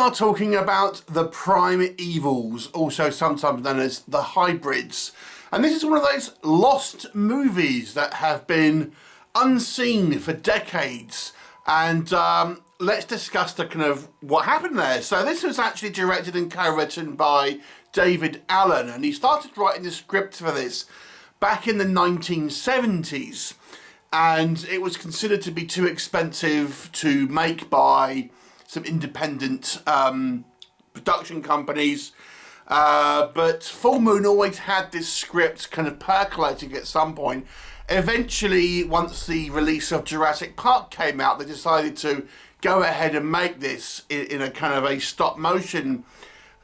are talking about the PRIMEVALS, also sometimes known as the hybrids. And this is one of those lost movies that have been unseen for decades. And let's discuss the kind of what happened there. So this was actually directed and co-written by David Allen, and he started writing the script for this back in the 1970s. And it was considered to be too expensive to make by some independent production companies. But Full Moon always had this script kind of percolating at some point. Eventually, once the release of Jurassic Park came out, they decided to go ahead and make this in a kind of a stop motion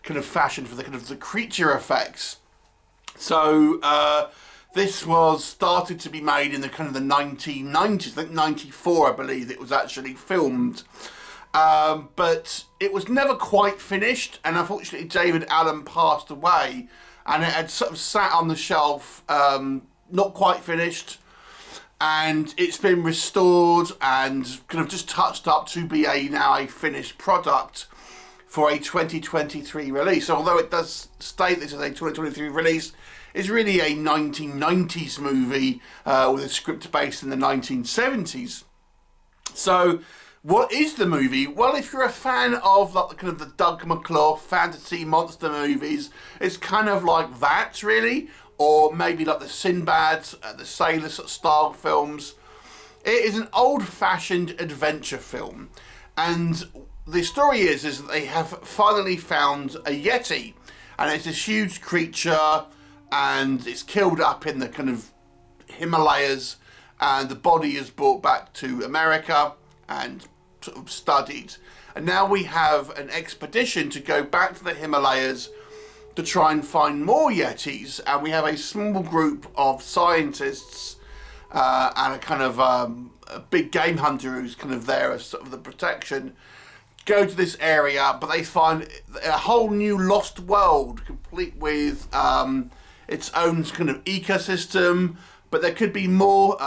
kind of fashion for the kind of the creature effects. So this was started to be made in the kind of the 1990s. I think 94, I believe, it was actually filmed. But it was never quite finished, and unfortunately David Allen passed away, and it had sort of sat on the shelf, not quite finished, and it's been restored and kind of just touched up to be now a finished product for a 2023 release. Although it does state this as a 2023 release, it's really a 1990s movie with a script based in the 1970s. So what is the movie? Well, if you're a fan of like the kind of the Doug McClure fantasy monster movies, it's kind of like that, really. Or maybe like the Sinbad, the Sailor style films. It is an old-fashioned adventure film. And the story is that they have finally found a Yeti. And it's this huge creature, and it's killed up in the kind of Himalayas, and the body is brought back to America and sort of studied. And now we have an expedition to go back to the Himalayas to try and find more Yetis, and we have a small group of scientists and a kind of a big game hunter who's kind of there as sort of the protection, go to this area, but they find a whole new lost world complete with its own kind of ecosystem. But there could be more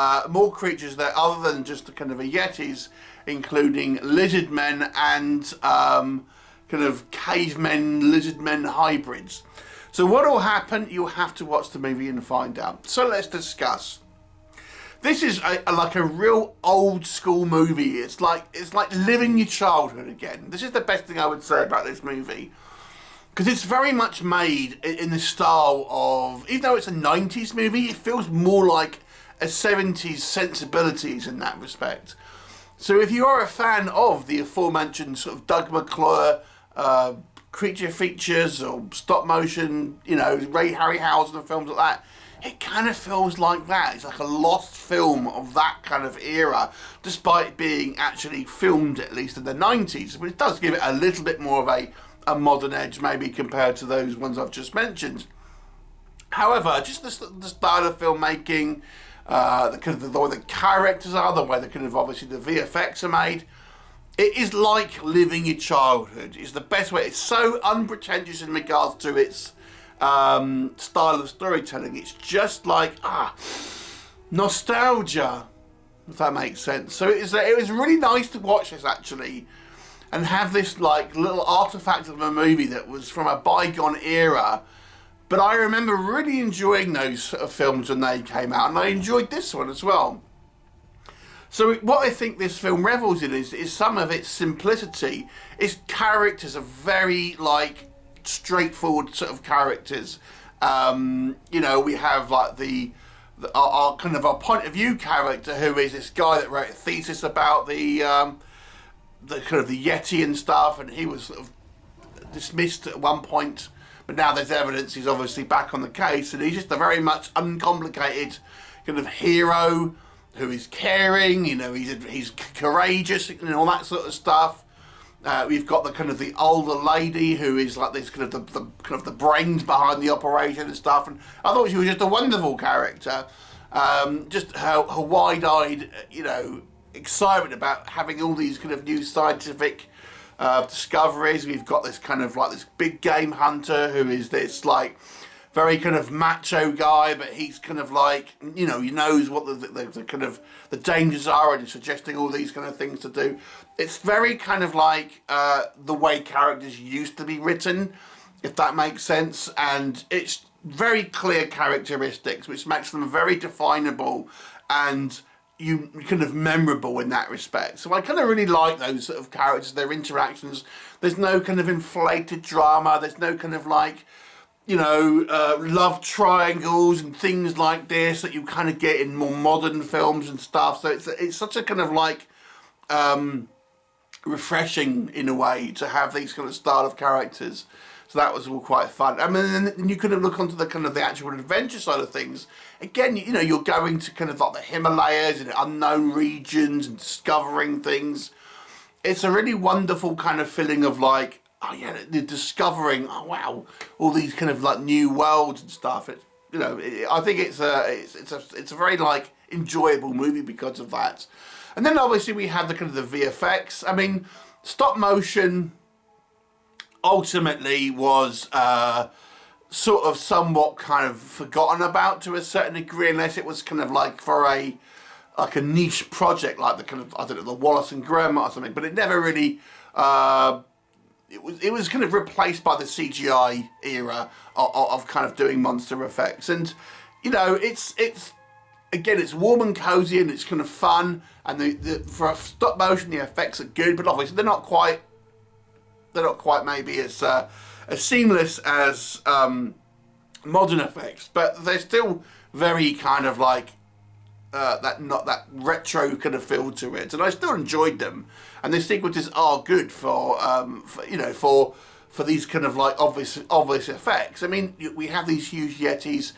creatures there other than just the kind of a Yetis, including lizard men and kind of cavemen, lizard men hybrids. So what will happen? You'll have to watch the movie and find out. So let's discuss. This is like a real old school movie. It's like living your childhood again. This is the best thing I would say about this movie, because it's very much made in the style of, even though it's a 90s movie, it feels more like a 70s sensibilities in that respect. So if you are a fan of the aforementioned sort of Doug McClure creature features or stop motion, you know, Ray Harryhausen and films like that, it kind of feels like that. It's like a lost film of that kind of era, despite being actually filmed at least in the 90s. But it does give it a little bit more of a modern edge, maybe compared to those ones I've just mentioned. However, just the style of filmmaking, the kind of the way the characters are, the way the kind of obviously the VFX are made, it is like living your childhood. It's the best way. It's so unpretentious in regards to its style of storytelling. It's just like nostalgia, if that makes sense. So it was really nice to watch this actually, and have this like little artifact of a movie that was from a bygone era. But I remember really enjoying those sort of films when they came out, and I enjoyed this one as well. So what I think this film revels in is some of its simplicity. Its characters are very like straightforward sort of characters. You know, we have like our kind of our point of view character, who is this guy that wrote a thesis about the kind of the Yeti and stuff, and he was sort of dismissed at one point. But now there's evidence he's obviously back on the case, and he's just a very much uncomplicated kind of hero who is caring, you know, he's courageous and all that sort of stuff. We've got the kind of the older lady who is like this kind of the brains behind the operation and stuff. And I thought she was just a wonderful character. Just her wide-eyed, you know, excitement about having all these kind of new scientific discoveries. We've got this kind of like this big game hunter who is this like very kind of macho guy, but he's kind of like, you know, he knows what the kind of the dangers are, and he's suggesting all these kind of things to do. It's very kind of like the way characters used to be written, if that makes sense, and it's very clear characteristics, which makes them very definable and you kind of memorable in that respect. So I kind of really like those sort of characters, their interactions. There's no kind of inflated drama. There's no kind of like, you know, love triangles and things like this that you kind of get in more modern films and stuff. So it's such a kind of like refreshing in a way to have these kind of style of characters. So that was all quite fun. I mean, then you could have looked onto the kind of the actual adventure side of things. Again, you know, you're going to kind of like the Himalayas and unknown regions and discovering things. It's a really wonderful kind of feeling of like, oh yeah, the discovering, oh wow, all these kind of like new worlds and stuff. It's, you know, I think it's a very like enjoyable movie because of that. And then obviously we have the kind of the VFX. I mean, stop motion ultimately was sort of somewhat kind of forgotten about to a certain degree, unless it was kind of like for a niche project like the kind of, I don't know, the Wallace and Gromit or something. But it never really it was kind of replaced by the CGI era of kind of doing monster effects. And you know, it's again, it's warm and cozy and it's kind of fun, and for stop motion the effects are good, but obviously they're not quite maybe as seamless as modern effects, but they're still very kind of like that retro kind of feel to it, and I still enjoyed them. And the sequences are good for you know, for these kind of like obvious effects. I mean, we have these huge Yetis,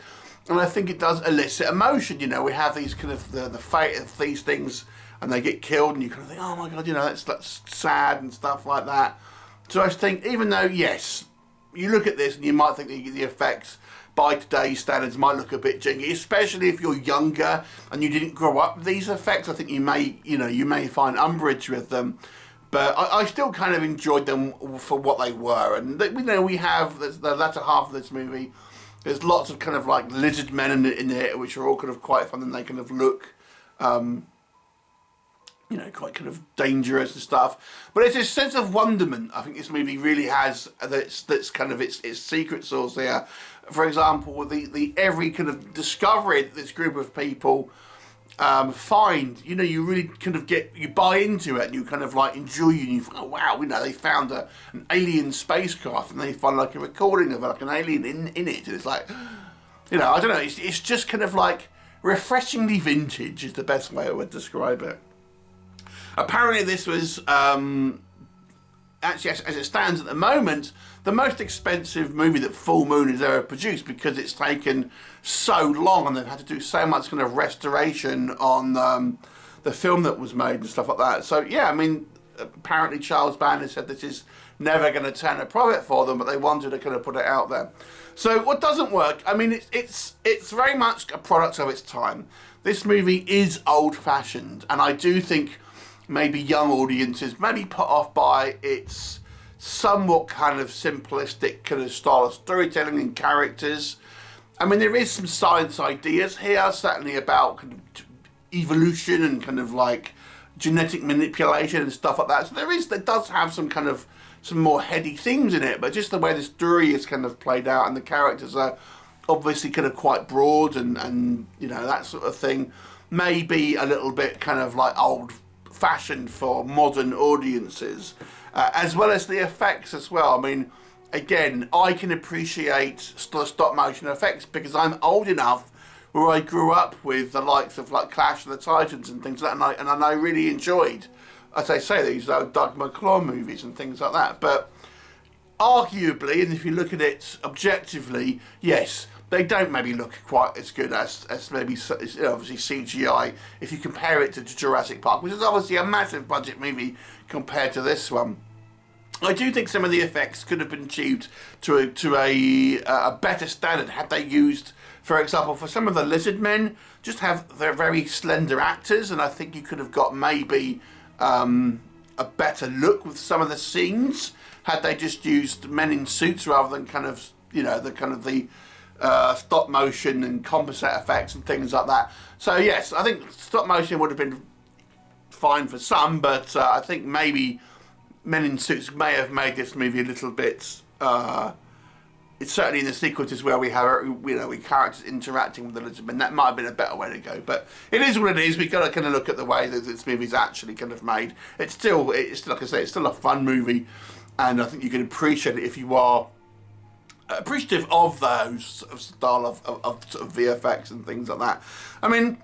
and I think it does elicit emotion. You know, we have these kind of the fate of these things, and they get killed, and you kind of think, oh my god, you know, that's sad and stuff like that. So I think, even though, yes, you look at this and you might think the effects by today's standards might look a bit janky, especially if you're younger and you didn't grow up with these effects. I think you may find umbrage with them, but I still kind of enjoyed them for what they were. And we have the latter half of this movie. There's lots of kind of like lizard men in it, which are all kind of quite fun, and they kind of look, you know, quite kind of dangerous and stuff. But it's a sense of wonderment I think this movie really has, that's kind of its secret sauce here. For example, the every kind of discovery that this group of people find, you know, you really kind of you buy into it, and you kind of like enjoy it, and you think, oh wow, you know, they found an alien spacecraft, and they find like a recording of like an alien in it, and it's like, you know, I don't know, it's just kind of like refreshingly vintage is the best way I would describe it. Apparently this was, actually as it stands at the moment, the most expensive movie that Full Moon has ever produced, because it's taken so long and they've had to do so much kind of restoration on the film that was made and stuff like that. So yeah, I mean, apparently Charles Band has said this is never going to turn a profit for them, but they wanted to kind of put it out there. So what doesn't work, I mean, it's very much a product of its time. This movie is old-fashioned, and I do think maybe young audiences may be put off by its somewhat kind of simplistic kind of style of storytelling and characters. I mean, there is some science ideas here, certainly about kind of evolution and kind of like genetic manipulation and stuff like that. So there does have some kind of some more heady things in it, but just the way the story is kind of played out and the characters are obviously kind of quite broad and you know, that sort of thing, may be a little bit kind of like old fashioned for modern audiences, as well as the effects as well. I mean, again, I can appreciate stop motion effects because I'm old enough where I grew up with the likes of like Clash of the Titans and things like that, and I really enjoyed, as I say, these Doug McClure movies and things like that. But arguably, and if you look at it objectively, yes, they don't maybe look quite as good as maybe obviously CGI if you compare it to Jurassic Park, which is obviously a massive budget movie compared to this one. I do think some of the effects could have been achieved to a better standard had they used, for example, for some of the lizard men, just have their very slender actors, and I think you could have got maybe a better look with some of the scenes had they just used men in suits rather than kind of, you know, the kind of the stop motion and composite effects and things like that. So yes, I think stop motion would have been fine for some, but I think maybe Men in Suits may have made this movie a little bit. It's certainly in the sequences where we have, we characters interacting with Elizabeth, that might have been a better way to go. But it is what it is. We've got to kind of look at the way that this movie's actually kind of made. It's still, like I say, it's still a fun movie, and I think you can appreciate it if you are appreciative of those sort of style of sort of VFX and things like that. I mean,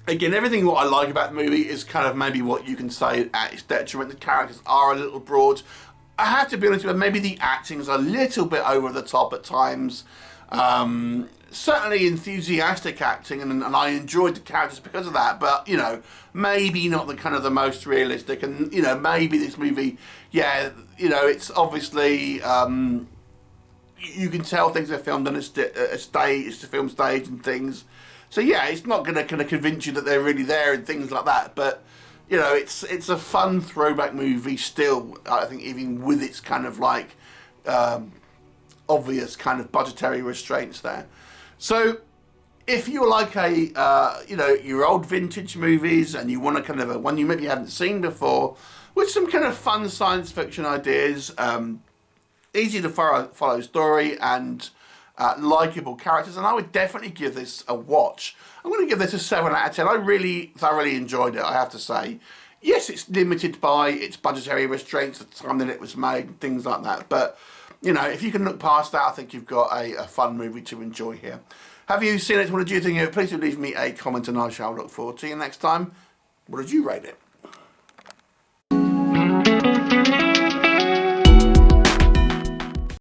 again, everything what I like about the movie is kind of maybe what you can say at its detriment. The characters are a little broad. I have to be honest with you, maybe the acting's a little bit over the top at times. Certainly enthusiastic acting, and I enjoyed the characters because of that, but, you know, maybe not the kind of the most realistic, and, you know, maybe this movie, yeah, you know, it's obviously, you can tell things are filmed on a stage, it's a film stage and things, so yeah, it's not going to kind of convince you that they're really there and things like that, but, you know, it's a fun throwback movie still, I think, even with its kind of like obvious kind of budgetary restraints there. So if you like you know, your old vintage movies and you want a kind of one you maybe haven't seen before with some kind of fun science fiction ideas, easy to follow story and likeable characters, and I would definitely give this a watch. I'm going to give this a 7 out of 10. I really thoroughly enjoyed it, I have to say. Yes, it's limited by its budgetary restraints, the time that it was made, things like that. But, you know, if you can look past that, I think you've got a fun movie to enjoy here. Have you seen it? What did you think of it? Please do leave me a comment and I shall look forward to you next time. What did you rate it?